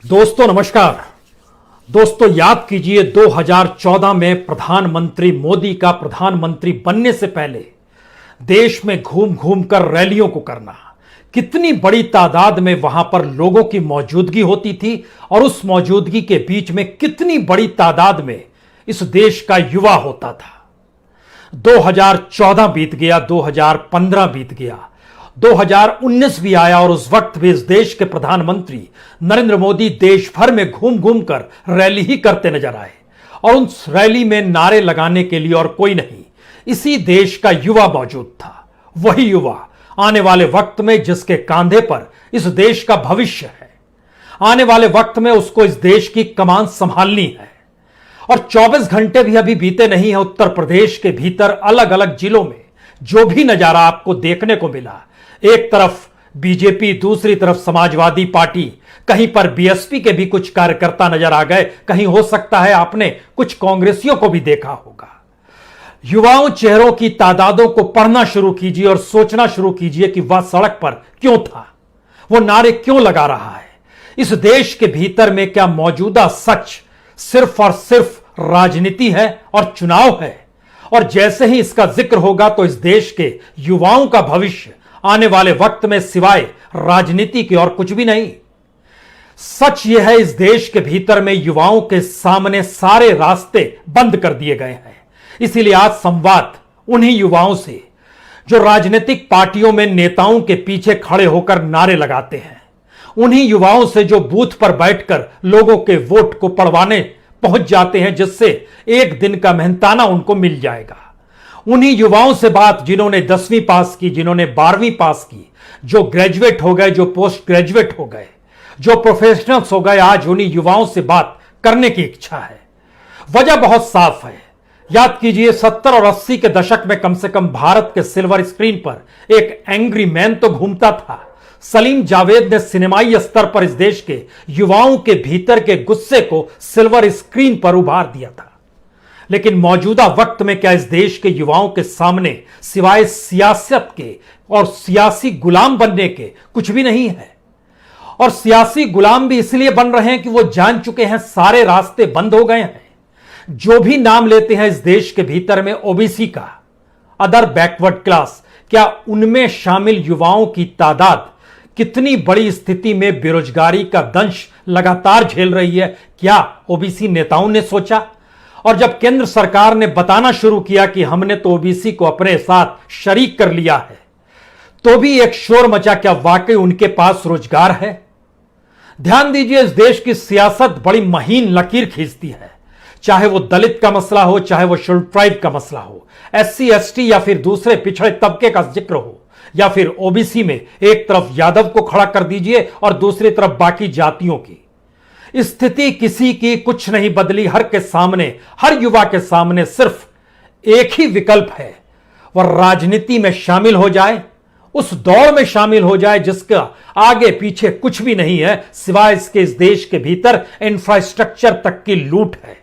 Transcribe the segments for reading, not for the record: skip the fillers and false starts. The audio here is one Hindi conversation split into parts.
दोस्तों नमस्कार। दोस्तों याद कीजिए 2014 में प्रधानमंत्री मोदी का प्रधानमंत्री बनने से पहले देश में घूम घूम कर रैलियों को करना, कितनी बड़ी तादाद में वहां पर लोगों की मौजूदगी होती थी और उस मौजूदगी के बीच में कितनी बड़ी तादाद में इस देश का युवा होता था। 2014 बीत गया, 2015 बीत गया, 2019 भी आया और उस वक्त भी इस देश के प्रधानमंत्री नरेंद्र मोदी देश भर में घूम घूम कर रैली ही करते नजर आए और उस रैली में नारे लगाने के लिए और कोई नहीं, इसी देश का युवा मौजूद था। वही युवा आने वाले वक्त में जिसके कांधे पर इस देश का भविष्य है, आने वाले वक्त में उसको इस देश की कमान संभालनी है। और 24 घंटे भी अभी बीते नहीं है, उत्तर प्रदेश के भीतर अलग अलग जिलों में जो भी नजारा आपको देखने को मिला, एक तरफ बीजेपी, दूसरी तरफ समाजवादी पार्टी, कहीं पर बीएसपी के भी कुछ कार्यकर्ता नजर आ गए, कहीं हो सकता है आपने कुछ कांग्रेसियों को भी देखा होगा। युवाओं चेहरों की तादादों को पढ़ना शुरू कीजिए और सोचना शुरू कीजिए कि वह सड़क पर क्यों था, वो नारे क्यों लगा रहा है। इस देश के भीतर में क्या मौजूदा सच सिर्फ और सिर्फ राजनीति है और चुनाव है? और जैसे ही इसका जिक्र होगा तो इस देश के युवाओं का भविष्य आने वाले वक्त में सिवाय राजनीति के और कुछ भी नहीं। सच यह है, इस देश के भीतर में युवाओं के सामने सारे रास्ते बंद कर दिए गए हैं। इसीलिए आज संवाद उन्हीं युवाओं से जो राजनीतिक पार्टियों में नेताओं के पीछे खड़े होकर नारे लगाते हैं, उन्हीं युवाओं से जो बूथ पर बैठकर लोगों के वोट को पड़वाने पहुंच जाते हैं, जिससे एक दिन का मेहनताना उनको मिल जाएगा। उन्हीं युवाओं से बात जिन्होंने 10वीं पास की, जिन्होंने 12वीं पास की, जो ग्रेजुएट हो गए, जो पोस्ट ग्रेजुएट हो गए, जो प्रोफेशनल्स हो गए, आज उन्हीं युवाओं से बात करने की इच्छा है। वजह बहुत साफ है। याद कीजिए 70 और 80 के दशक में कम से कम भारत के सिल्वर स्क्रीन पर एक एंग्री मैन तो घूमता था। सलीम जावेद ने सिनेमाई स्तर पर इस देश के युवाओं के भीतर के गुस्से को सिल्वर स्क्रीन पर उभार दिया था। लेकिन मौजूदा वक्त में क्या इस देश के युवाओं के सामने सिवाय सियासत के और सियासी गुलाम बनने के कुछ भी नहीं है? और सियासी गुलाम भी इसलिए बन रहे हैं कि वो जान चुके हैं सारे रास्ते बंद हो गए हैं। जो भी नाम लेते हैं इस देश के भीतर में ओबीसी का, अदर बैकवर्ड क्लास, क्या उनमें शामिल युवाओं की तादाद कितनी बड़ी स्थिति में बेरोजगारी का दंश लगातार झेल रही है, क्या ओबीसी नेताओं ने सोचा? और जब केंद्र सरकार ने बताना शुरू किया कि हमने तो ओबीसी को अपने साथ शरीक कर लिया है, तो भी एक शोर मचा, क्या वाकई उनके पास रोजगार है? ध्यान दीजिए, इस देश की सियासत बड़ी महीन लकीर खींचती है। चाहे वो दलित का मसला हो, चाहे वो शेड्यूल्ड ट्राइब का मसला हो, एससी एसटी या फिर दूसरे पिछड़े तबके का जिक्र हो, या फिर ओबीसी में एक तरफ यादव को खड़ा कर दीजिए और दूसरी तरफ बाकी जातियों की स्थिति, किसी की कुछ नहीं बदली। हर के सामने, हर युवा के सामने सिर्फ एक ही विकल्प है, वह राजनीति में शामिल हो जाए, उस दौड़ में शामिल हो जाए जिसका आगे पीछे कुछ भी नहीं है सिवाय इसके इस देश के भीतर इंफ्रास्ट्रक्चर तक की लूट है।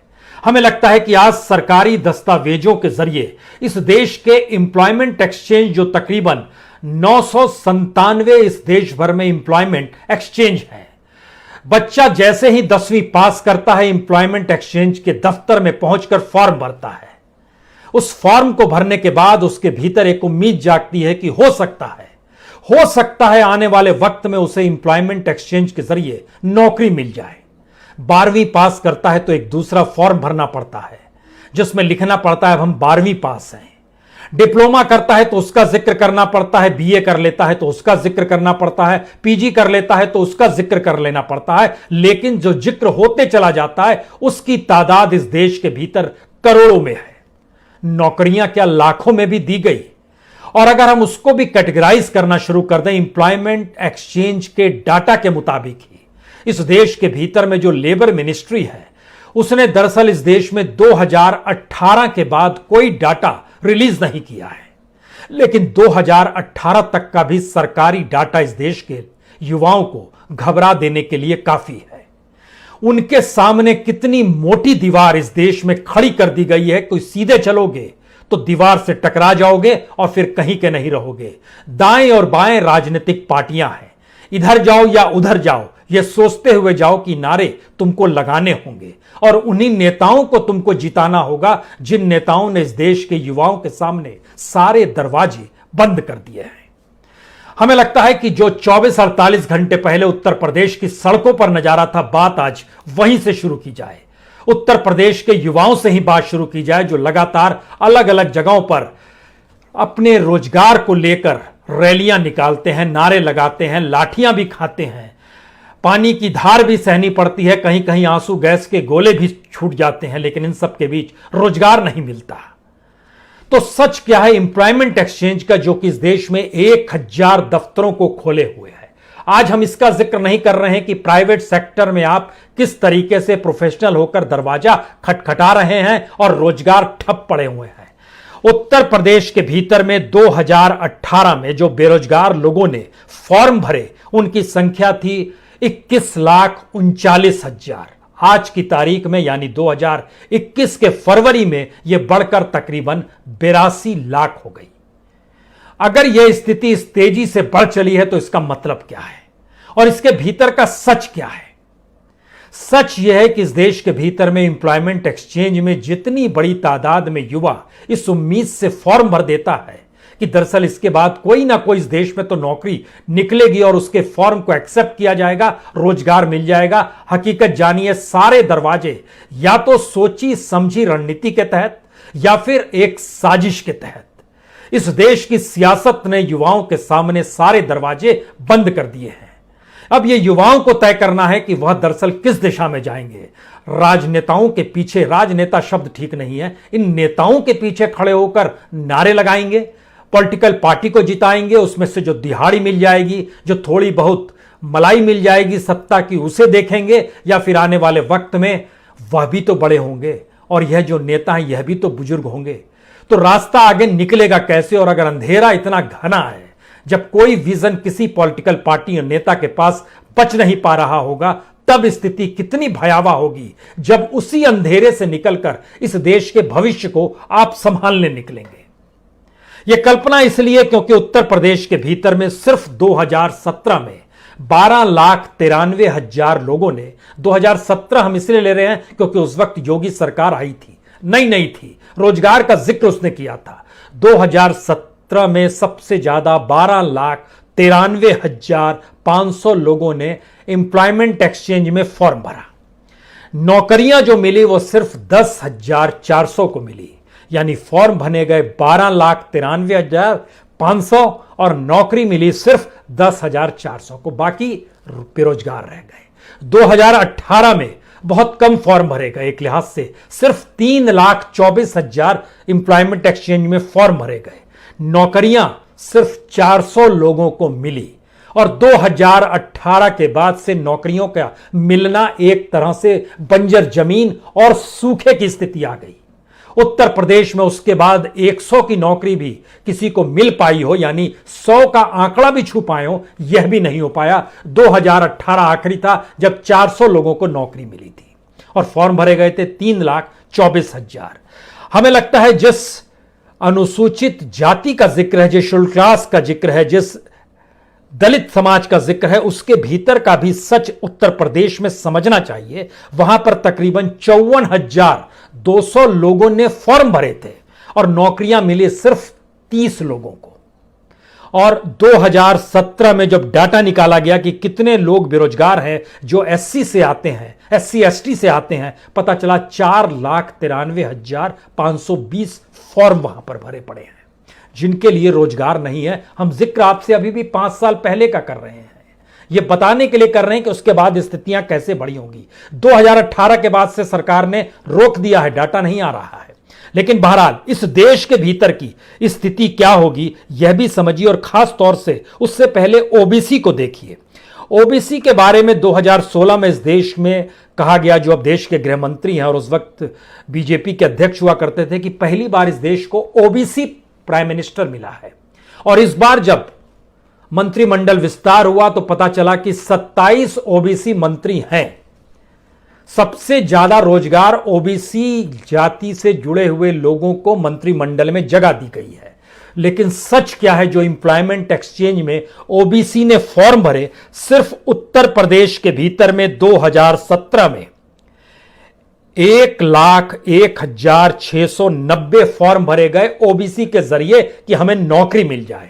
हमें लगता है कि आज सरकारी दस्तावेजों के जरिए इस देश के एम्प्लॉयमेंट एक्सचेंज, जो तकरीबन 997 इस देश भर में एम्प्लॉयमेंट एक्सचेंज है, बच्चा जैसे ही 10वीं पास करता है, एम्प्लॉयमेंट एक्सचेंज के दफ्तर में पहुंचकर फॉर्म भरता है। उस फॉर्म को भरने के बाद उसके भीतर एक उम्मीद जागती है कि हो सकता है आने वाले वक्त में उसे एम्प्लॉयमेंट एक्सचेंज के जरिए नौकरी मिल जाए। 12वीं पास करता है तो एक दूसरा फॉर्म भरना पड़ता है जिसमें लिखना पड़ता है अब हम 12वीं पास हैं। डिप्लोमा करता है तो उसका जिक्र करना पड़ता है, बीए कर लेता है तो उसका जिक्र करना पड़ता है, पीजी कर लेता है तो उसका जिक्र कर लेना पड़ता है। लेकिन जो जिक्र होते चला जाता है उसकी तादाद इस देश के भीतर करोड़ों में है। नौकरियां क्या लाखों में भी दी गई। और अगर हम उसको भी कैटेगराइज करना शुरू कर दें एम्प्लॉयमेंट एक्सचेंज के डाटा के मुताबिक ही, इस देश के भीतर में जो लेबर मिनिस्ट्री है, उसने दरअसल इस देश में 2018 के बाद कोई डाटा रिलीज नहीं किया है। लेकिन 2018 तक का भी सरकारी डाटा इस देश के युवाओं को घबरा देने के लिए काफी है। उनके सामने कितनी मोटी दीवार इस देश में खड़ी कर दी गई है, कोई सीधे चलोगे तो दीवार से टकरा जाओगे और फिर कहीं के नहीं रहोगे। दाएं और बाएं राजनीतिक पार्टियां हैं, इधर जाओ या उधर जाओ, यह सोचते हुए जाओ कि नारे तुमको लगाने होंगे और उन्हीं नेताओं को तुमको जिताना होगा जिन नेताओं ने इस देश के युवाओं के सामने सारे दरवाजे बंद कर दिए हैं। हमें लगता है कि जो 24-48 घंटे पहले उत्तर प्रदेश की सड़कों पर नजारा था, बात आज वहीं से शुरू की जाए। उत्तर प्रदेश के युवाओं से ही बात शुरू की जाए जो लगातार अलग अलग जगहों पर अपने रोजगार को लेकर रैलियां निकालते हैं, नारे लगाते हैं, लाठियां भी खाते हैं, पानी की धार भी सहनी पड़ती है, कहीं कहीं आंसू गैस के गोले भी छूट जाते हैं, लेकिन इन सब के बीच रोजगार नहीं मिलता। तो सच क्या है एम्प्लॉयमेंट एक्सचेंज का, जो कि इस देश में 1000 दफ्तरों को खोले हुए है। आज हम इसका जिक्र नहीं कर रहे हैं कि प्राइवेट सेक्टर में आप किस तरीके से प्रोफेशनल होकर दरवाजा खटखटा रहे हैं और रोजगार ठप पड़े हुए हैं। उत्तर प्रदेश के भीतर में 2018 में जो बेरोजगार लोगों ने फॉर्म भरे उनकी संख्या थी 21,39,000। आज की तारीख में यानी 2021 के फरवरी में यह बढ़कर तकरीबन 82 लाख हो गई। अगर यह स्थिति इस तेजी से बढ़ चली है तो इसका मतलब क्या है और इसके भीतर का सच क्या है? सच यह है कि इस देश के भीतर में एम्प्लॉयमेंट एक्सचेंज में जितनी बड़ी तादाद में युवा इस उम्मीद से फॉर्म भर देता है कि दरअसल इसके बाद कोई ना कोई इस देश में तो नौकरी निकलेगी और उसके फॉर्म को एक्सेप्ट किया जाएगा, रोजगार मिल जाएगा। हकीकत जानिए, सारे दरवाजे या तो सोची समझी रणनीति के तहत या फिर एक साजिश के तहत इस देश की सियासत ने युवाओं के सामने सारे दरवाजे बंद कर दिए हैं। अब यह युवाओं को तय करना है कि वह दरअसल किस दिशा में जाएंगे। राजनेताओं के पीछे, राजनेता शब्द ठीक नहीं है, इन नेताओं के पीछे खड़े होकर नारे लगाएंगे, पॉलिटिकल पार्टी को जिताएंगे, उसमें से जो दिहाड़ी मिल जाएगी, जो थोड़ी बहुत मलाई मिल जाएगी सत्ता की, उसे देखेंगे, या फिर आने वाले वक्त में वह भी तो बड़े होंगे और यह जो नेता हैं यह भी तो बुजुर्ग होंगे। तो रास्ता आगे निकलेगा कैसे? और अगर अंधेरा इतना घना है, जब कोई विजन किसी पॉलिटिकल पार्टी या नेता के पास बच नहीं पा रहा होगा, तब स्थिति कितनी भयावह होगी जब उसी अंधेरे से निकलकर इस देश के भविष्य को आप संभालने निकलेंगे। यह कल्पना इसलिए क्योंकि उत्तर प्रदेश के भीतर में सिर्फ 2017 में 12,93,000 लोगों ने, 2017 हम इसलिए ले रहे हैं क्योंकि उस वक्त योगी सरकार आई थी, नई थी, रोजगार का जिक्र उसने किया था। 2017 में सबसे ज्यादा 12,93,500 लोगों ने एम्प्लॉयमेंट एक्सचेंज में फॉर्म भरा। नौकरियां जो मिली वो सिर्फ 10,400 को मिली, यानी फॉर्म भरे गए 12,93,500 और नौकरी मिली सिर्फ 10,400 को, बाकी बेरोजगार रह गए। 2018 में बहुत कम फॉर्म भरे गए, एक लिहाज से सिर्फ 3,24,000 एम्प्लॉयमेंट एक्सचेंज में फॉर्म भरे गए, नौकरियां सिर्फ 400 लोगों को मिली। और 2018 के बाद से नौकरियों का मिलना एक तरह से बंजर जमीन और सूखे की स्थिति आ गई। उत्तर प्रदेश में उसके बाद 100 की नौकरी भी किसी को मिल पाई हो, यानी 100 का आंकड़ा भी छू पाए हो, यह भी नहीं हो पाया। 2018 आखिरी था जब 400 लोगों को नौकरी मिली थी और फॉर्म भरे गए थे 3,24,000। हमें लगता है जिस अनुसूचित जाति का जिक्र है, जिस शेड्यूल क्लास का जिक्र है, जिस दलित समाज का जिक्र है, उसके भीतर का भी सच उत्तर प्रदेश में समझना चाहिए। वहां पर तकरीबन 54,200 लोगों ने फॉर्म भरे थे और नौकरियां मिली सिर्फ 30 लोगों को। और 2017 में जब डाटा निकाला गया कि कितने लोग बेरोजगार हैं जो एससी से आते हैं, एससी एसटी से आते हैं, पता चला 4,93,520 फॉर्म वहां पर भरे पड़े हैं जिनके लिए रोजगार नहीं है। हम जिक्र आपसे अभी भी 5 साल पहले का कर रहे हैं, यह बताने के लिए कर रहे हैं कि उसके बाद स्थितियां कैसे बड़ी होंगी। 2018 के बाद से सरकार ने रोक दिया है, डाटा नहीं आ रहा है, लेकिन बहरहाल इस देश के भीतर की स्थिति क्या होगी यह भी समझिए और खास तौर से उससे पहले ओबीसी को देखिए। ओबीसी के बारे में 2016 में इस देश में कहा गया, जो अब देश के गृह मंत्री हैं और उस वक्त बीजेपी के अध्यक्ष हुआ करते थे, कि पहली बार इस देश को ओबीसी प्राइम मिनिस्टर मिला है। और इस बार जब मंत्रिमंडल विस्तार हुआ तो पता चला कि 27 ओबीसी मंत्री हैं। सबसे ज्यादा रोजगार ओबीसी जाति से जुड़े हुए लोगों को मंत्रिमंडल में जगह दी गई है। लेकिन सच क्या है, जो एम्प्लॉयमेंट एक्सचेंज में ओबीसी ने फॉर्म भरे, सिर्फ उत्तर प्रदेश के भीतर में 2017 में 1,01,690 फॉर्म भरे गए ओबीसी के जरिए कि हमें नौकरी मिल जाए।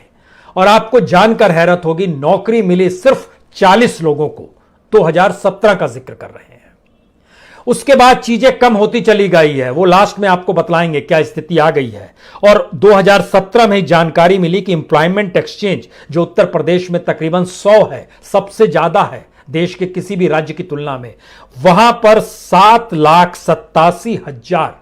और आपको जानकर हैरत होगी, नौकरी मिली सिर्फ 40 लोगों को। 2017 का जिक्र कर रहे हैं। उसके बाद चीजें कम होती चली गई है, वो लास्ट में आपको बतलाएंगे क्या स्थिति आ गई है। और 2017 में जानकारी मिली कि एम्प्लॉयमेंट एक्सचेंज जो उत्तर प्रदेश में तकरीबन 100 है, सबसे ज्यादा है देश के किसी भी राज्य की तुलना में, वहां पर 7,87,000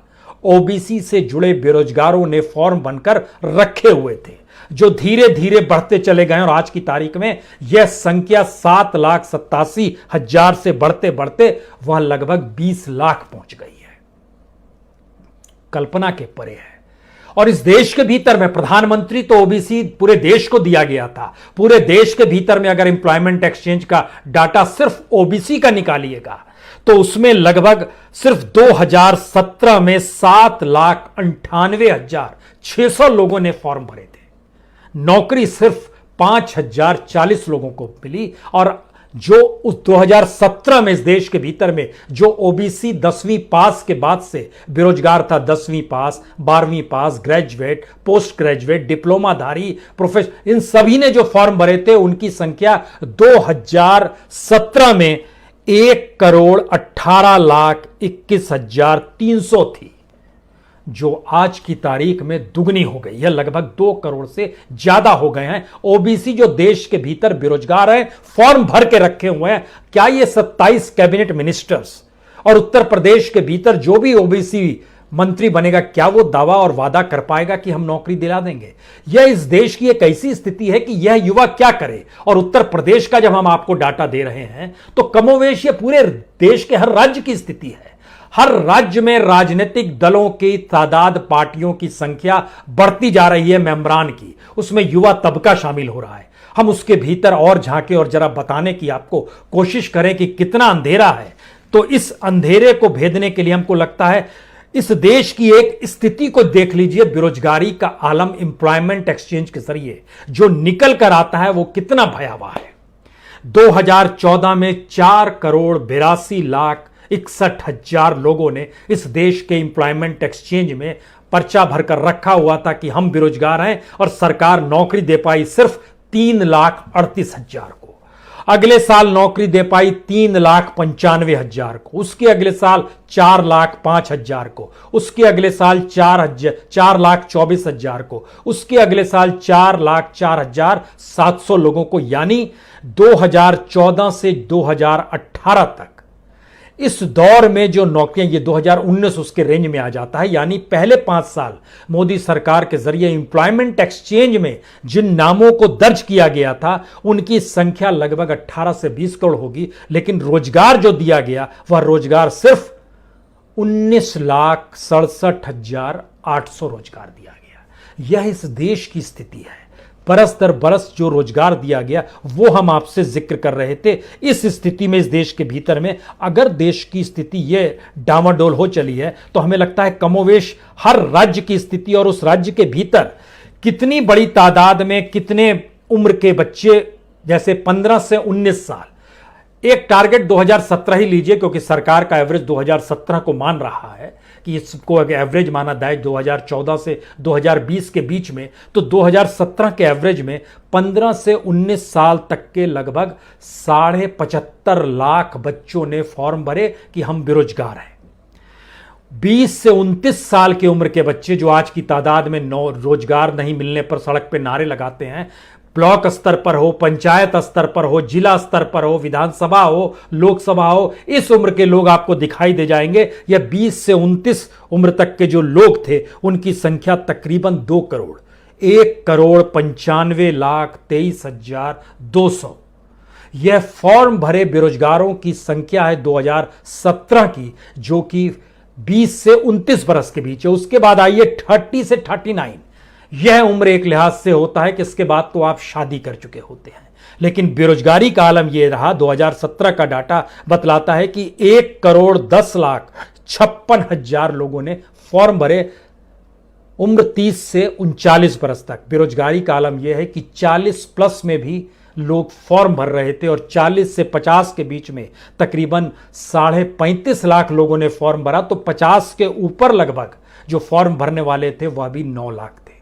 ओबीसी से जुड़े बेरोजगारों ने फॉर्म बनकर रखे हुए थे, जो धीरे धीरे बढ़ते चले गए और आज की तारीख में यह संख्या 7,87,000 से बढ़ते बढ़ते वह लगभग 20 लाख पहुंच गई है। कल्पना के परे है। और इस देश के भीतर में प्रधानमंत्री तो ओबीसी पूरे देश को दिया गया था। पूरे देश के भीतर में अगर एम्प्लॉयमेंट एक्सचेंज का डाटा सिर्फ ओबीसी का निकालिएगा तो उसमें लगभग सिर्फ 2017 में 7,98,600 लोगों ने फॉर्म भरे थे। नौकरी सिर्फ 5,040 लोगों को मिली। और जो उस 2017 में इस देश के भीतर में जो ओबीसी 10वीं पास के बाद से बेरोजगार था, 10वीं पास, 12वीं पास, ग्रेजुएट, पोस्ट ग्रेजुएट, डिप्लोमाधारी, प्रोफेसर, इन सभी ने जो फॉर्म भरे थे उनकी संख्या 2017 में 1,18,21,300 थी, जो आज की तारीख में दुगनी हो गई है। लगभग 2 करोड़ से ज्यादा हो गए हैं ओबीसी जो देश के भीतर बेरोजगार हैं, फॉर्म भर के रखे हुए हैं। क्या ये 27 कैबिनेट मिनिस्टर्स और उत्तर प्रदेश के भीतर जो भी ओबीसी मंत्री बनेगा, क्या वो दावा और वादा कर पाएगा कि हम नौकरी दिला देंगे? यह इस देश की एक ऐसी स्थिति है कि यह युवा क्या करे। और उत्तर प्रदेश का जब हम आपको डाटा दे रहे हैं तो कमोवेश ये पूरे देश के हर राज्य की स्थिति है। हर राज्य में राजनीतिक दलों की तादाद, पार्टियों की संख्या बढ़ती जा रही है, मेंबरान की, उसमें युवा तबका शामिल हो रहा है। हम उसके भीतर और झांके और जरा बताने की आपको कोशिश करें कि कितना अंधेरा है। तो इस अंधेरे को भेदने के लिए हमको लगता है इस देश की एक स्थिति को देख लीजिए। बेरोजगारी का आलम एम्प्लॉयमेंट एक्सचेंज के जरिए जो निकल कर आता है वो कितना भयावह है। 2014 में 4,82,61,000 लोगों ने इस देश के एम्प्लॉयमेंट एक्सचेंज में पर्चा भरकर रखा हुआ था कि हम बेरोजगार हैं, और सरकार नौकरी दे पाई सिर्फ 3,38,000 को। अगले साल नौकरी दे पाई 3,95,000 को, उसके अगले साल 4,05,000 को, उसके अगले साल 4,24,000 को, उसके अगले साल 4,04,700 लोगों को। यानी 2014 से 2018 तक इस दौर में जो नौकरियां, ये 2019 उसके रेंज में आ जाता है। यानी पहले 5 साल मोदी सरकार के जरिए एम्प्लॉयमेंट एक्सचेंज में जिन नामों को दर्ज किया गया था उनकी संख्या लगभग 18 से 20 करोड़ होगी, लेकिन रोजगार जो दिया गया वह रोजगार सिर्फ 19,67,800 रोजगार दिया गया। यह इस देश की स्थिति है। बरस दर बरस जो रोजगार दिया गया वो हम आपसे जिक्र कर रहे थे। इस स्थिति में, इस देश के भीतर में अगर देश की स्थिति ये डामाडोल हो चली है तो हमें लगता है कमोवेश हर राज्य की स्थिति और उस राज्य के भीतर कितनी बड़ी तादाद में कितने उम्र के बच्चे, जैसे 15 से 19 साल, एक टारगेट 2017 ही लीजिए क्योंकि सरकार का एवरेज 2017 को मान रहा है कि इसको अगर एवरेज माना जाए 2014 से 2020 के बीच में, तो 2017 के एवरेज में 15 से 19 साल तक के लगभग 75.5 लाख बच्चों ने फॉर्म भरे कि हम बेरोजगार हैं। 20 से 29 साल की उम्र के बच्चे जो आज की तादाद में रोजगार नहीं मिलने पर सड़क पे नारे लगाते हैं, ब्लॉक स्तर पर हो, पंचायत स्तर पर हो, जिला स्तर पर हो, विधानसभा हो, लोकसभा हो, इस उम्र के लोग आपको दिखाई दे जाएंगे। यह 20 से 29 उम्र तक के जो लोग थे उनकी संख्या तकरीबन 2 करोड़, 1,95,23,200। यह फॉर्म भरे बेरोजगारों की संख्या है 2017 की, जो कि 20 से 29 बरस के बीच है। उसके बाद आइए 30 से 39। यह उम्र एक लिहाज से होता है कि इसके बाद तो आप शादी कर चुके होते हैं। लेकिन बेरोजगारी का आलम यह रहा, 2017 का डाटा बतलाता है कि 1,10,56,000 लोगों ने फॉर्म भरे उम्र 30 से 39 बरस तक। बेरोजगारी का आलम यह है कि 40 प्लस में भी लोग फॉर्म भर रहे थे और 40 से 50 के बीच में तकरीबन 35.5 लाख लोगों ने फॉर्म भरा, तो 50 के ऊपर लगभग जो फॉर्म भरने वाले थे वह भी 9 लाख थे।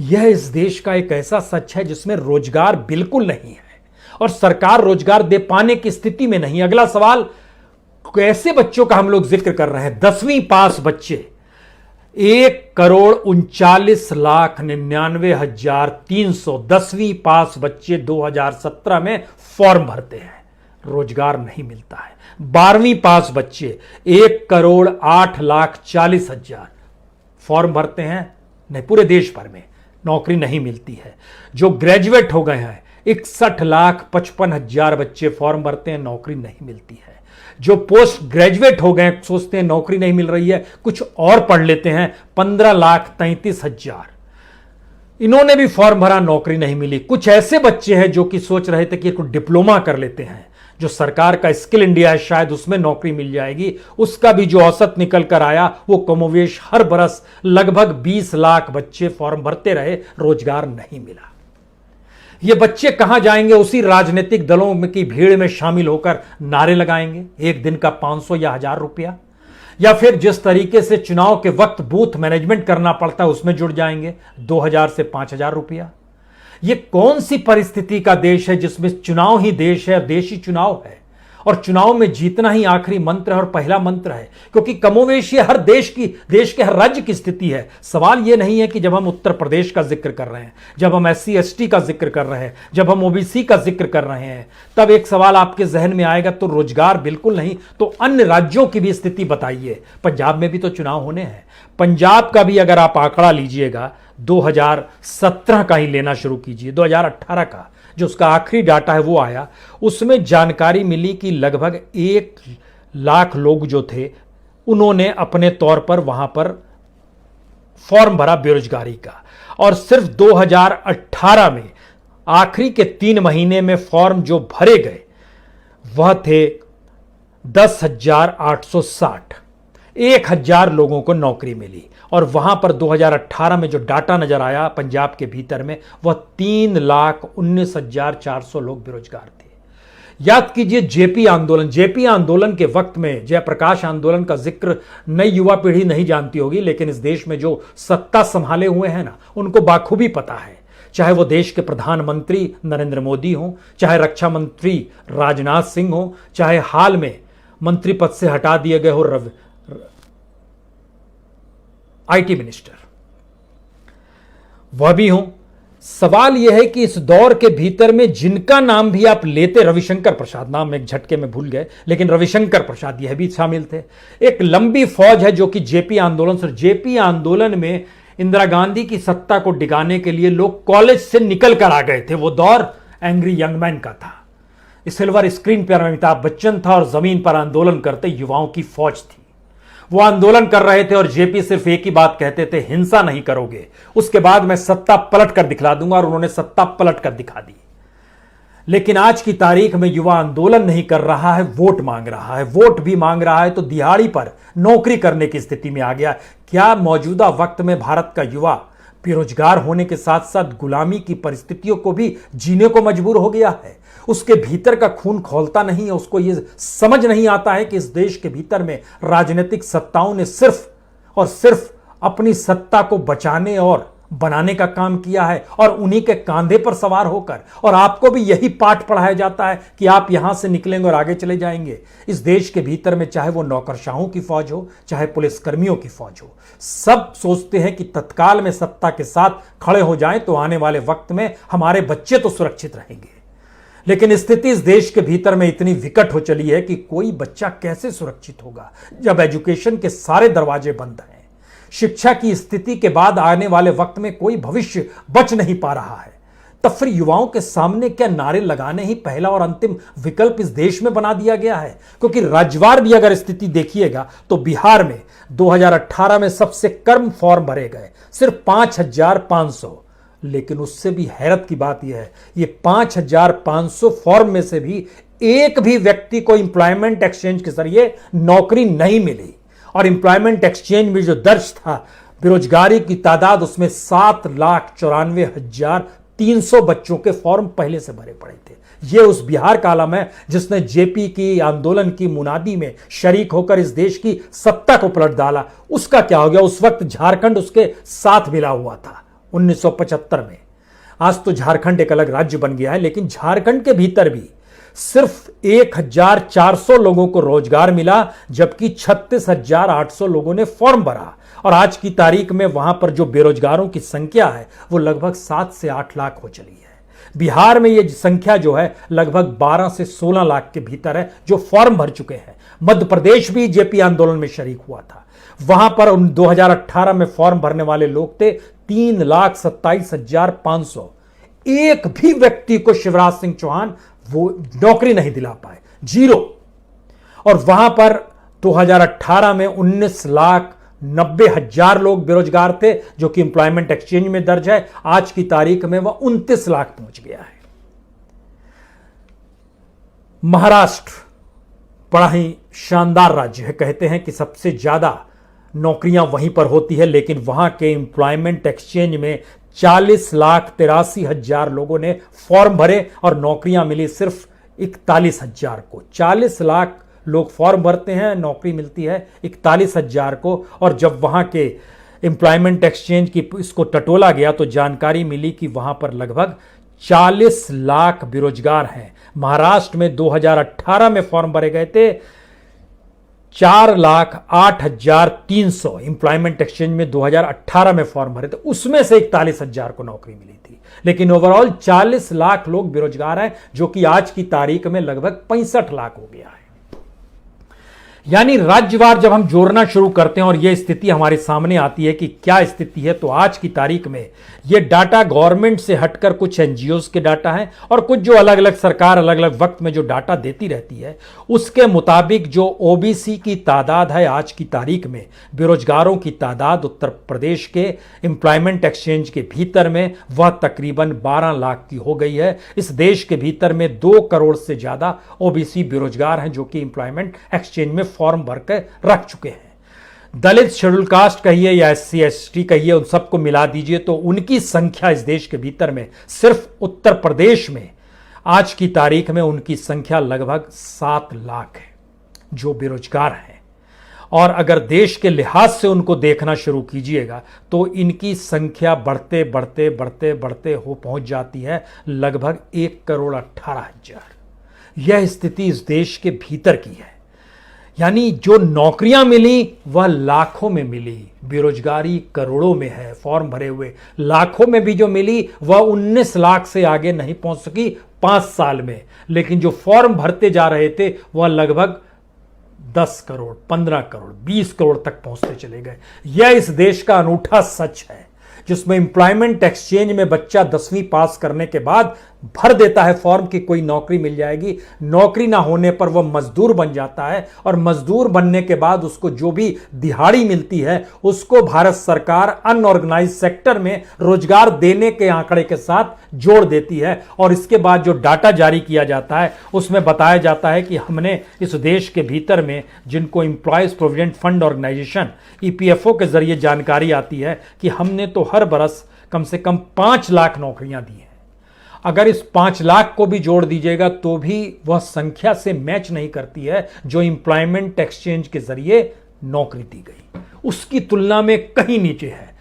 यह इस देश का एक ऐसा सच है जिसमें रोजगार बिल्कुल नहीं है और सरकार रोजगार दे पाने की स्थिति में नहीं। अगला सवाल, कैसे बच्चों का हम लोग जिक्र कर रहे हैं? 10वीं पास बच्चे 1,39,99,300 10वीं पास बच्चे 2017 में फॉर्म भरते हैं, रोजगार नहीं मिलता है। 12वीं पास बच्चे 1,08,40,000 फॉर्म भरते हैं, नहीं पूरे देश भर में नौकरी नहीं मिलती है। जो ग्रेजुएट हो गए हैं 61,55,000 बच्चे फॉर्म भरते हैं, नौकरी नहीं मिलती है। जो पोस्ट ग्रेजुएट हो गए सोचते हैं नौकरी नहीं मिल रही है, कुछ और पढ़ लेते हैं, 15,33,000 इन्होंने भी फॉर्म भरा, नौकरी नहीं मिली। कुछ ऐसे बच्चे हैं जो कि सोच रहे थे कि कुछ डिप्लोमा कर लेते हैं, जो सरकार का स्किल इंडिया है शायद उसमें नौकरी मिल जाएगी, उसका भी जो औसत निकल कर आया वो कमोवेश हर बरस लगभग 20 लाख बच्चे फॉर्म भरते रहे, रोजगार नहीं मिला। ये बच्चे कहां जाएंगे? उसी राजनीतिक दलों की भीड़ में शामिल होकर नारे लगाएंगे, एक दिन का 500 या 1000 रुपया, या फिर जिस तरीके से चुनाव के वक्त बूथ मैनेजमेंट करना पड़ता है उसमें जुड़ जाएंगे, 2000 से 5000 रुपया। ये कौन सी परिस्थिति का देश है जिसमें चुनाव ही देश है, देश ही चुनाव है और चुनाव में जीतना ही आखिरी मंत्र है और पहला मंत्र है? क्योंकि कमोवेश ये हर देश के हर राज्य की स्थिति है। सवाल ये नहीं है कि जब हम उत्तर प्रदेश का जिक्र कर रहे हैं, जब हम SC ST का जिक्र कर रहे हैं, जब हम OBC का जिक्र कर रहे हैं, तब एक सवाल आपके जहन में आएगा तो रोजगार बिल्कुल नहीं, तो अन्य राज्यों की भी स्थिति बताइए। पंजाब में भी तो चुनाव होने हैं। पंजाब का भी अगर आप आंकड़ा लीजिएगा 2017 का ही लेना शुरू कीजिए, 2018 का जो उसका आखिरी डाटा है वो आया, उसमें जानकारी मिली कि लगभग 1 लाख लोग जो थे उन्होंने अपने तौर पर वहां पर फॉर्म भरा बेरोजगारी का, और सिर्फ 2018 में आखिरी के 3 महीने में फॉर्म जो भरे गए वह थे 10,860। 1,000 लोगों को नौकरी मिली और वहां पर 2018 में जो डाटा नजर आया पंजाब के भीतर में वह 3,19,400 लोग बेरोजगार थे। याद कीजिए जेपी आंदोलन के वक्त में, जयप्रकाश आंदोलन का जिक्र नई युवा पीढ़ी नहीं जानती होगी, लेकिन इस देश में जो सत्ता संभाले हुए हैं ना उनको बाखूबी पता है। चाहे वो देश के प्रधानमंत्री नरेंद्र मोदी हो, चाहे रक्षा मंत्री राजनाथ सिंह हो, चाहे हाल में मंत्री पद से हटा दिए गए हो IT मिनिस्टर वह भी हो। सवाल यह है कि इस दौर के भीतर में जिनका नाम भी आप लेते, रविशंकर प्रसाद, नाम एक झटके में भूल गए लेकिन रविशंकर प्रसाद यह भी शामिल थे। एक लंबी फौज है जो कि जेपी आंदोलन में इंदिरा गांधी की सत्ता को डिगाने के लिए लोग कॉलेज से निकल कर आ गए थे। वो दौर एंग्री यंग मैन का था। सिल्वर स्क्रीन पर अमिताभ बच्चन था और जमीन पर आंदोलन करते युवाओं की फौज थी। वो आंदोलन कर रहे थे और जेपी सिर्फ एक ही बात कहते थे, हिंसा नहीं करोगे, उसके बाद मैं सत्ता पलट कर दिखला दूंगा, और उन्होंने सत्ता पलट कर दिखा दी। लेकिन आज की तारीख में युवा आंदोलन नहीं कर रहा है, वोट मांग रहा है। वोट भी मांग रहा है तो दिहाड़ी पर नौकरी करने की स्थिति में आ गया। क्या मौजूदा वक्त में भारत का युवा बेरोजगार होने के साथ साथ गुलामी की परिस्थितियों को भी जीने को मजबूर हो गया है? उसके भीतर का खून खौलता नहीं है, उसको यह समझ नहीं आता है कि इस देश के भीतर में राजनीतिक सत्ताओं ने सिर्फ और सिर्फ अपनी सत्ता को बचाने और बनाने का काम किया है, और उन्हीं के कांधे पर सवार होकर, और आपको भी यही पाठ पढ़ाया जाता है कि आप यहां से निकलेंगे और आगे चले जाएंगे। इस देश के भीतर में चाहे वो नौकरशाहों की फौज हो, चाहे पुलिसकर्मियों की फौज हो, सब सोचते हैं कि तत्काल में सत्ता के साथ खड़े हो जाएं तो आने वाले वक्त में हमारे बच्चे तो सुरक्षित रहेंगे। लेकिन स्थिति इस देश के भीतर में इतनी विकट हो चली है कि कोई बच्चा कैसे सुरक्षित होगा जब एजुकेशन के सारे दरवाजे बंद हैं। शिक्षा की स्थिति के बाद आने वाले वक्त में कोई भविष्य बच नहीं पा रहा है। तब फिर युवाओं के सामने क्या नारे लगाने ही पहला और अंतिम विकल्प इस देश में बना दिया गया है? क्योंकि राज्यवार भी अगर स्थिति देखिएगा तो बिहार में 2018 में सबसे कम फॉर्म भरे गए, सिर्फ 5,500। लेकिन उससे भी हैरत की बात यह है, ये 5,500 फॉर्म में से भी एक भी व्यक्ति को एम्प्लॉयमेंट एक्सचेंज के जरिए नौकरी नहीं मिली। और एम्प्लॉयमेंट एक्सचेंज में जो दर्ज था बेरोजगारी की तादाद उसमें 7,94,300 बच्चों के फॉर्म पहले से भरे पड़े थे। यह उस बिहार का आलम है जिसने जेपी की आंदोलन की मुनादी में शरीक होकर इस देश की सत्ता को पलट डाला। उसका क्या हो गया? उस वक्त झारखंड उसके साथ मिला हुआ था 1975 में। आज तो झारखंड एक अलग राज्य बन गया है, लेकिन झारखंड के भीतर भी सिर्फ 1,400 लोगों को रोजगार मिला, जबकि 36,800 लोगों ने फॉर्म भरा। और आज की तारीख में वहां पर जो बेरोजगारों की संख्या है वो लगभग 7 से 8 लाख हो चली है। बिहार में यह संख्या जो है लगभग 12 से 16 लाख के भीतर है जो फॉर्म भर चुके हैं। मध्य प्रदेश भी जेपी आंदोलन में शरीक हुआ था। वहां पर 2018 में फॉर्म भरने वाले लोग थे 3,27,500। एक भी व्यक्ति को शिवराज सिंह चौहान वो नौकरी नहीं दिला पाए, जीरो। और वहां पर 2018 में 19,90,000 लोग बेरोजगार थे, जो कि एम्प्लॉयमेंट एक्सचेंज में दर्ज है। आज की तारीख में वह 29 लाख पहुंच गया है। महाराष्ट्र बड़ा ही शानदार राज्य है। कहते हैं कि सबसे ज्यादा नौकरियां वहीं पर होती है, लेकिन वहां के एम्प्लॉयमेंट एक्सचेंज में 40,83,000 लोगों ने फॉर्म भरे और नौकरियां मिली सिर्फ 41,000 को। 40 लाख लोग फॉर्म भरते हैं, नौकरी मिलती है 41,000 को। और जब वहां के एम्प्लॉयमेंट एक्सचेंज की इसको टटोला गया तो जानकारी मिली कि वहां पर लगभग 40 लाख बेरोजगार हैं। महाराष्ट्र में 2018 में फॉर्म भरे गए थे 4,08,300। एम्प्लॉयमेंट एक्सचेंज में 2018 में फॉर्म भरे थे, उसमें से 41,000 को नौकरी मिली थी। लेकिन ओवरऑल 40 लाख लोग बेरोजगार हैं, जो कि आज की तारीख में लगभग 65 लाख हो गया है। यानी राज्यवार जब हम जोड़ना शुरू करते हैं और यह स्थिति हमारे सामने आती है कि क्या स्थिति है, तो आज की तारीख में यह डाटा गवर्नमेंट से हटकर कुछ एनजीओज के डाटा है और कुछ जो अलग अलग सरकार अलग अलग वक्त में जो डाटा देती रहती है, उसके मुताबिक जो ओबीसी की तादाद है आज की तारीख में, बेरोजगारों की तादाद उत्तर प्रदेश के एम्प्लॉयमेंट एक्सचेंज के भीतर में वह तकरीबन 12 लाख की हो गई है। इस देश के भीतर में 2 करोड़ से ज्यादा ओबीसी बेरोजगार हैं, जो कि एम्प्लॉयमेंट एक्सचेंज में फॉर्म भर कर रख चुके हैं। दलित, शेड्यूल कास्ट कहिए या SC ST कहिए, उन सबको मिला दीजिए तो उनकी संख्या इस देश के भीतर में सिर्फ उत्तर प्रदेश में आज की तारीख में उनकी संख्या लगभग 7 लाख है जो बेरोजगार हैं। और अगर देश के लिहाज से उनको देखना शुरू कीजिएगा तो इनकी संख्या बढ़ते बढ़ते बढ़ते बढ़ते हो पहुंच जाती है लगभग 1,18,00,000। यह स्थिति इस देश के भीतर की है। यानी जो नौकरियां मिली वह लाखों में मिली, बेरोजगारी करोड़ों में है। फॉर्म भरे हुए लाखों में भी जो मिली वह 19 लाख से आगे नहीं पहुंच सकी 5 साल में। लेकिन जो फॉर्म भरते जा रहे थे वह लगभग 10 करोड़, 15 करोड़, 20 करोड़ तक पहुंचते चले गए। यह इस देश का अनूठा सच है, जिसमें एम्प्लॉयमेंट एक्सचेंज में बच्चा 10वीं पास करने के बाद भर देता है फॉर्म कि कोई नौकरी मिल जाएगी। नौकरी ना होने पर वह मजदूर बन जाता है और मजदूर बनने के बाद उसको जो भी दिहाड़ी मिलती है उसको भारत सरकार अनऑर्गेनाइज सेक्टर में रोजगार देने के आंकड़े के साथ जोड़ देती है। और इसके बाद जो डाटा जारी किया जाता है उसमें बताया जाता है कि हमने इस देश के भीतर में जिनको employees provident fund organisation EPFO के जरिए जानकारी आती है कि हमने तो हर बरस कम से कम 5 लाख नौकरियां दी हैं। अगर इस 5 लाख को भी जोड़ दीजिएगा तो भी वह संख्या से मैच नहीं करती है जो एम्प्लॉयमेंट एक्सचेंज के जरिए नौकरी दी गई, उसकी तुलना में कहीं नीचे है।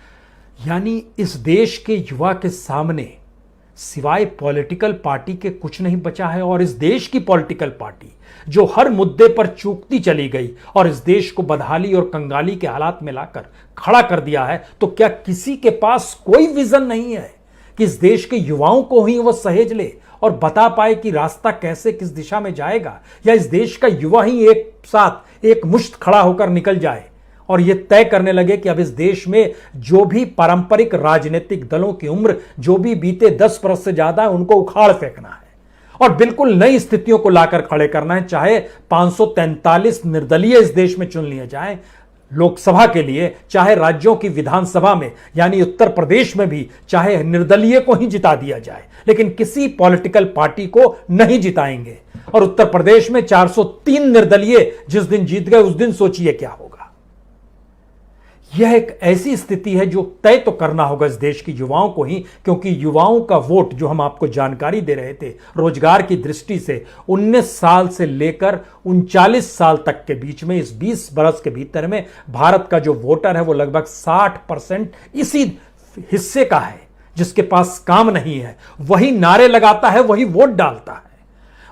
यानी इस देश के युवा के सामने सिवाय पॉलिटिकल पार्टी के कुछ नहीं बचा है। और इस देश की पॉलिटिकल पार्टी जो हर मुद्दे पर चूकती चली गई और इस देश को बदहाली और कंगाली के हालात में लाकर खड़ा कर दिया है, तो क्या किसी के पास कोई विजन नहीं है कि इस देश के युवाओं को ही वह सहेज ले और बता पाए कि रास्ता कैसे किस दिशा में जाएगा, या इस देश का युवा ही एक साथ एक मुश्त खड़ा होकर निकल जाए और यह तय करने लगे कि अब इस देश में जो भी पारंपरिक राजनीतिक दलों की उम्र जो भी बीते 10 वर्ष से ज्यादा है उनको उखाड़ फेंकना है और बिल्कुल नई स्थितियों को लाकर खड़े करना है। चाहे 543 निर्दलीय इस देश में चुन लिए जाएं लोकसभा के लिए, चाहे राज्यों की विधानसभा में यानी उत्तर प्रदेश में भी चाहे निर्दलीय को ही जिता दिया जाए, लेकिन किसी पॉलिटिकल पार्टी को नहीं जिताएंगे। और उत्तर प्रदेश में 403 निर्दलीय जिस दिन जीत गए उस दिन सोचिए क्या होगा। यह एक ऐसी स्थिति है जो तय तो करना होगा इस देश की युवाओं को ही, क्योंकि युवाओं का वोट, जो हम आपको जानकारी दे रहे थे रोजगार की दृष्टि से, 19 साल से लेकर 39 साल तक के बीच में, इस 20 बरस के भीतर में भारत का जो वोटर है वो लगभग 60% इसी हिस्से का है जिसके पास काम नहीं है। वही नारे लगाता है, वही वोट डालता है,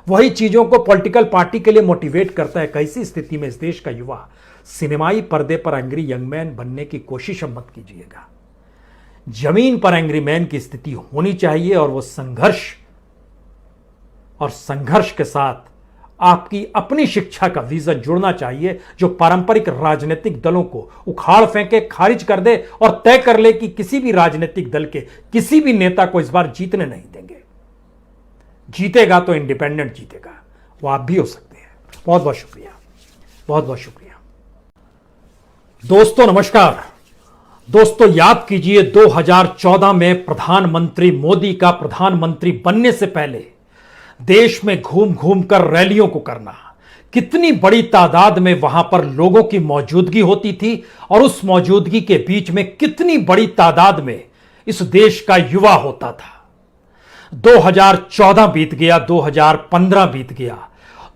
वही चीजों को पॉलिटिकल पार्टी के लिए मोटिवेट करता है। कैसी स्थिति में इस देश का युवा सिनेमाई पर्दे पर एंग्री यंग मैन बनने की कोशिश मत कीजिएगा। जमीन पर एंग्री मैन की स्थिति होनी चाहिए और वो संघर्ष के साथ आपकी अपनी शिक्षा का विजन जुड़ना चाहिए, जो पारंपरिक राजनीतिक दलों को उखाड़ फेंके, खारिज कर दे और तय कर ले कि किसी भी राजनीतिक दल के किसी भी नेता को इस बार जीतने नहीं देंगे। जीतेगा तो इंडिपेंडेंट जीतेगा, वो आप भी हो सकते हैं। बहुत बहुत शुक्रिया, बहुत बहुत शुक्रिया। दोस्तों नमस्कार। दोस्तों याद कीजिए 2014 में प्रधानमंत्री मोदी का प्रधानमंत्री बनने से पहले देश में घूम घूम कर रैलियों को करना, कितनी बड़ी तादाद में वहां पर लोगों की मौजूदगी होती थी और उस मौजूदगी के बीच में कितनी बड़ी तादाद में इस देश का युवा होता था। 2014 बीत गया, 2015 बीत गया,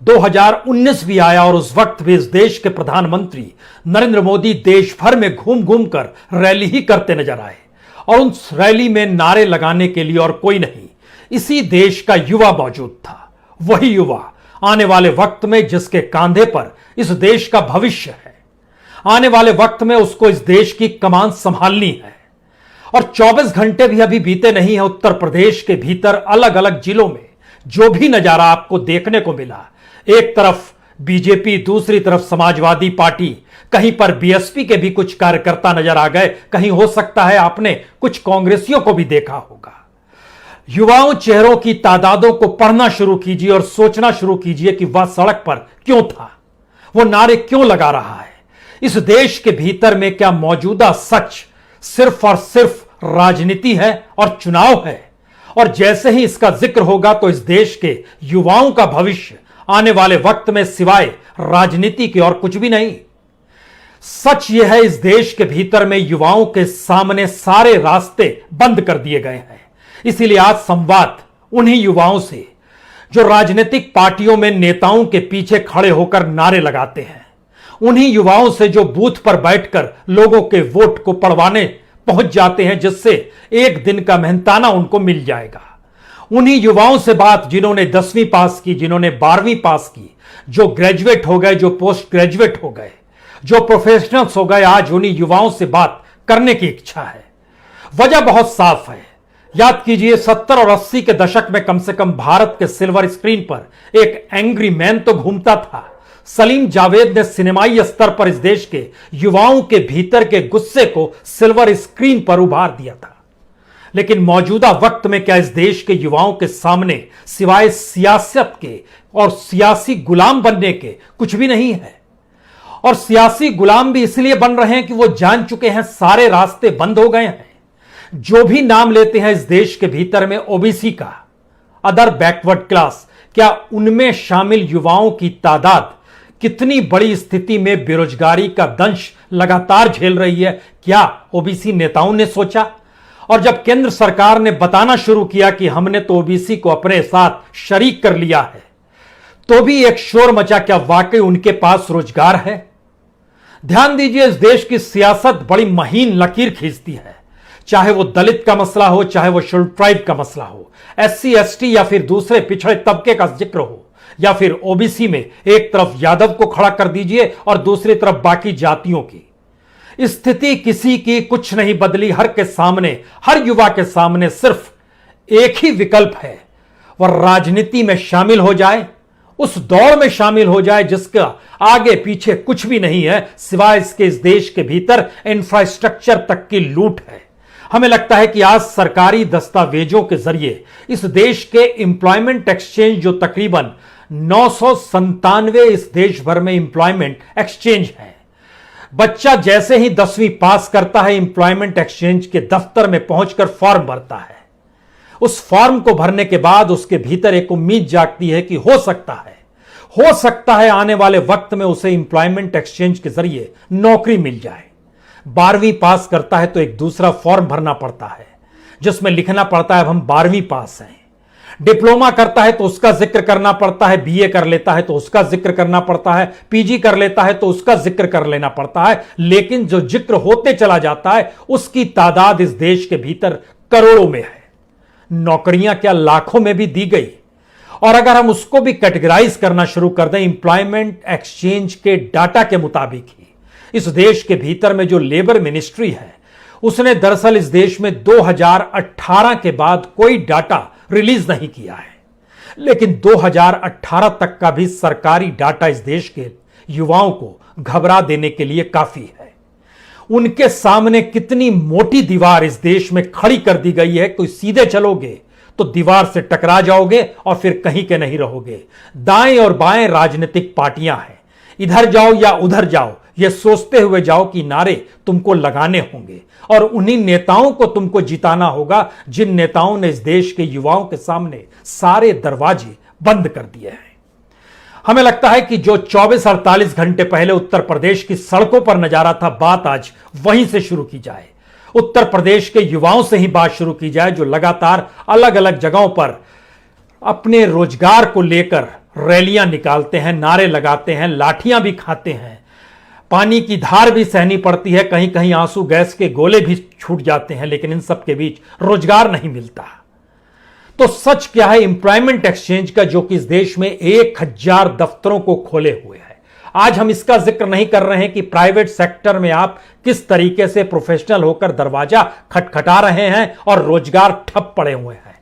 2019 भी आया और उस वक्त भी इस देश के प्रधानमंत्री नरेंद्र मोदी देश भर में घूम घूम कर रैली ही करते नजर आए और उस रैली में नारे लगाने के लिए और कोई नहीं, इसी देश का युवा मौजूद था। वही युवा आने वाले वक्त में जिसके कांधे पर इस देश का भविष्य है, आने वाले वक्त में उसको इस देश की कमान संभालनी है। और 24 घंटे भी अभी बीते नहीं है, उत्तर प्रदेश के भीतर अलग अलग जिलों में जो भी नजारा आपको देखने को मिला, एक तरफ बीजेपी, दूसरी तरफ समाजवादी पार्टी, कहीं पर बीएसपी के भी कुछ कार्यकर्ता नजर आ गए, कहीं हो सकता है आपने कुछ कांग्रेसियों को भी देखा होगा। युवाओं चेहरों की तादादों को पढ़ना शुरू कीजिए और सोचना शुरू कीजिए कि वह सड़क पर क्यों था, वो नारे क्यों लगा रहा है। इस देश के भीतर में क्या मौजूदा सच सिर्फ और सिर्फ राजनीति है और चुनाव है, और जैसे ही इसका जिक्र होगा तो इस देश के युवाओं का भविष्य आने वाले वक्त में सिवाय राजनीति के और कुछ भी नहीं। सच यह है, इस देश के भीतर में युवाओं के सामने सारे रास्ते बंद कर दिए गए हैं। इसीलिए आज संवाद उन्हीं युवाओं से जो राजनीतिक पार्टियों में नेताओं के पीछे खड़े होकर नारे लगाते हैं, उन्हीं युवाओं से जो बूथ पर बैठकर लोगों के वोट को पड़वाने पहुंच जाते हैं, जिससे एक दिन का मेहनताना उनको मिल जाएगा। उन्हीं युवाओं से बात जिन्होंने 10वीं पास की, जिन्होंने 12वीं पास की, जो ग्रेजुएट हो गए, जो पोस्ट ग्रेजुएट हो गए, जो प्रोफेशनल्स हो गए, आज उन्हीं युवाओं से बात करने की इच्छा है। वजह बहुत साफ है। याद कीजिए 70 और 80 के दशक में कम से कम भारत के सिल्वर स्क्रीन पर एक एंग्री मैन तो घूमता था। सलीम जावेद ने सिनेमाई स्तर पर इस देश के युवाओं के भीतर के गुस्से को सिल्वर स्क्रीन पर उभार दिया था। लेकिन मौजूदा वक्त में क्या इस देश के युवाओं के सामने सिवाय सियासत के और सियासी गुलाम बनने के कुछ भी नहीं है। और सियासी गुलाम भी इसलिए बन रहे हैं कि वो जान चुके हैं सारे रास्ते बंद हो गए हैं। जो भी नाम लेते हैं इस देश के भीतर में ओबीसी का, अदर बैकवर्ड क्लास, क्या उनमें शामिल युवाओं की तादाद कितनी बड़ी स्थिति में बेरोजगारी का दंश लगातार झेल रही है, क्या ओबीसी नेताओं ने सोचा? और जब केंद्र सरकार ने बताना शुरू किया कि हमने तो ओबीसी को अपने साथ शरीक कर लिया है, तो भी एक शोर मचा, क्या वाकई उनके पास रोजगार है? ध्यान दीजिए, इस देश की सियासत बड़ी महीन लकीर खींचती है। चाहे वो दलित का मसला हो, चाहे वो शेड्यूल्ड ट्राइब का मसला हो, एससी एसटी या फिर दूसरे पिछड़े तबके का जिक्र हो, या फिर ओबीसी में एक तरफ यादव को खड़ा कर दीजिए और दूसरी तरफ बाकी जातियों की स्थिति, किसी की कुछ नहीं बदली। हर के सामने, हर युवा के सामने सिर्फ एक ही विकल्प है, वह राजनीति में शामिल हो जाए, उस दौड़ में शामिल हो जाए जिसका आगे पीछे कुछ भी नहीं है सिवाय इसके इस देश के भीतर इंफ्रास्ट्रक्चर तक की लूट है। हमें लगता है कि आज सरकारी दस्तावेजों के जरिए इस देश के एम्प्लॉयमेंट एक्सचेंज, जो तकरीबन 997 इस देश भर में एम्प्लॉयमेंट एक्सचेंज है, बच्चा जैसे ही 10वीं पास करता है, एम्प्लॉयमेंट एक्सचेंज के दफ्तर में पहुंचकर फॉर्म भरता है। उस फॉर्म को भरने के बाद उसके भीतर एक उम्मीद जागती है कि हो सकता है आने वाले वक्त में उसे एम्प्लॉयमेंट एक्सचेंज के जरिए नौकरी मिल जाए। 12वीं पास करता है तो एक दूसरा फॉर्म भरना पड़ता है जिसमें लिखना पड़ता है अब हम 12वीं पास हैं। डिप्लोमा करता है तो उसका जिक्र करना पड़ता है, बीए कर लेता है तो उसका जिक्र करना पड़ता है, पीजी कर लेता है तो उसका जिक्र कर लेना पड़ता है। लेकिन जो जिक्र होते चला जाता है उसकी तादाद इस देश के भीतर करोड़ों में है। नौकरियां क्या लाखों में भी दी गई। और अगर हम उसको भी कैटेगराइज करना शुरू कर दें एम्प्लॉयमेंट एक्सचेंज के डाटा के मुताबिक ही, इस देश के भीतर में जो लेबर मिनिस्ट्री है उसने दरअसल इस देश में 2018 के बाद कोई डाटा रिलीज नहीं किया है। लेकिन 2018 तक का भी सरकारी डाटा इस देश के युवाओं को घबरा देने के लिए काफी है। उनके सामने कितनी मोटी दीवार इस देश में खड़ी कर दी गई है, कोई सीधे चलोगे तो दीवार से टकरा जाओगे और फिर कहीं के नहीं रहोगे। दाएं और बाएं राजनीतिक पार्टियां हैं, इधर जाओ या उधर जाओ, यह सोचते हुए जाओ कि नारे तुमको लगाने होंगे और उन्हीं नेताओं को तुमको जिताना होगा जिन नेताओं ने इस देश के युवाओं के सामने सारे दरवाजे बंद कर दिए हैं। हमें लगता है कि जो 24-48 घंटे पहले उत्तर प्रदेश की सड़कों पर नजारा था, बात आज वहीं से शुरू की जाए। उत्तर प्रदेश के युवाओं से ही बात शुरू की जाए जो लगातार अलग अलग जगहों पर अपने रोजगार को लेकर रैलियां निकालते हैं, नारे लगाते हैं, लाठियां भी खाते हैं, पानी की धार भी सहनी पड़ती है, कहीं कहीं आंसू गैस के गोले भी छूट जाते हैं, लेकिन इन सब के बीच रोजगार नहीं मिलता। तो सच क्या है एम्प्लॉयमेंट एक्सचेंज का, जो कि इस देश में 1000 दफ्तरों को खोले हुए है। आज हम इसका जिक्र नहीं कर रहे हैं कि प्राइवेट सेक्टर में आप किस तरीके से प्रोफेशनल होकर दरवाजा खटखटा रहे हैं और रोजगार ठप पड़े हुए हैं।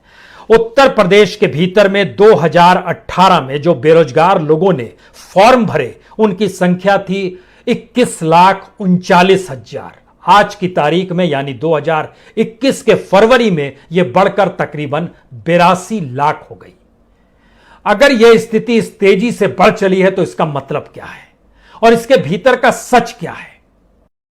उत्तर प्रदेश के भीतर में 2018 में जो बेरोजगार लोगों ने फॉर्म भरे उनकी संख्या थी 21,39,000। आज की तारीख में यानी 2021 के फरवरी में यह बढ़कर तकरीबन 82 लाख हो गई। अगर यह स्थिति इस तेजी से बढ़ चली है तो इसका मतलब क्या है और इसके भीतर का सच क्या है?